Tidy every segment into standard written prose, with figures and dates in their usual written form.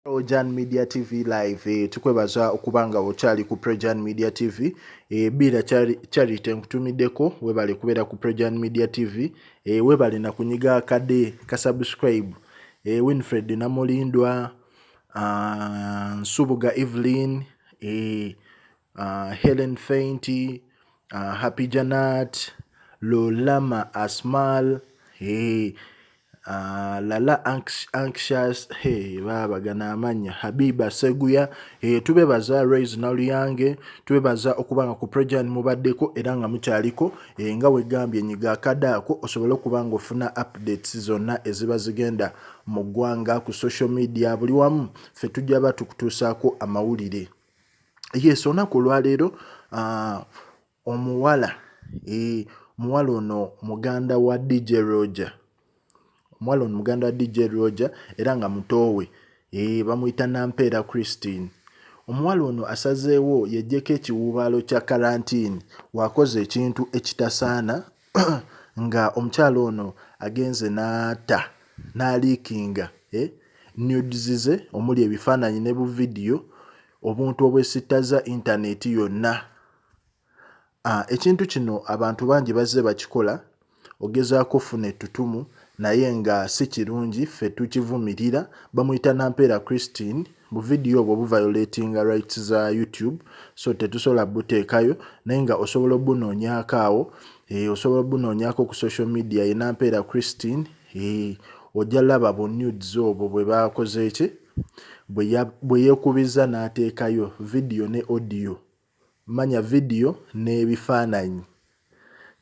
Projan Media TV live tukwebaza okubanga okyali ku Projan Media TV bira Charity nkutumiddeko webale kubeera ku Projan Media TV webale na kunyiga akade ka subscribe Winfred Namolindwa Nsubuga Evelyn Helen Feinti Happy Janat Lolama Asmal Lala Anxious baba gana amanya Habiba Seguya tubebaza Raise Naluyange tubebaza okubanga ku Projan mubaddeko era nga mukyaliko nga wegambye nyiga akadaako osobola okubanga ofuna updates zonna eziba zigenda mu ggwanga ku social media buli wamu ffe tujja batukutuusaako amawulire. Yes, olunaku lwaleero omuwala ono muganda wa DJ Roger era nga mutowe bamuyita Nampeera Christine. Omuwala ono asazeewo yejjeko ekiwuubaalo kya karantini wakoze ekintu ekitasaana nga omukyalo ono agenze n'aliikinga nudes ze omuli ebifaananyi ne bu video obuntu obwesittaza intaneti yonna. Ekintu kino abantu bangi bazze bakikola ogezaako ofuna ettutumu naye nga si kirungi ffe tukivumirira. Bamuyita Nampeera Christine mu video obwo buviolatinga rights za YouTube so tetusobola buteekayo naye nga osobola obunoonyaako awo osobola obunoonyaako ku social media ye Nampeera Christine ojja laba bu nudes obwo bwe bakoze eki bwe yeekubiza n'ateekayo video ne audio manya video n'ebifaananyi.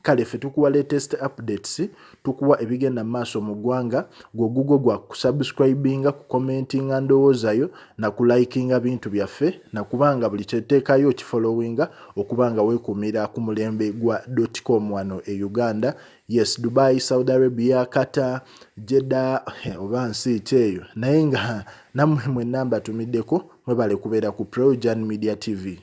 Kale ffe tukuwa latest updates tukuwa ebigenda mu maaso mu ggwanga gwe gwa kusubscribinga ku commentinga ndowoozayo na kulikinga bintu byaffe na kubanga buli kyeteekayo kifollowinga okubanga weekuumira ku mulembe gwa .com wano e Uganda. Yes, Dubai, Saudi Arabia, Qatar, Jeddah oba nsi kyeyo naye nga nammwe mwenna mbatumiddeko mwebale kubeera ku Projan Media TV.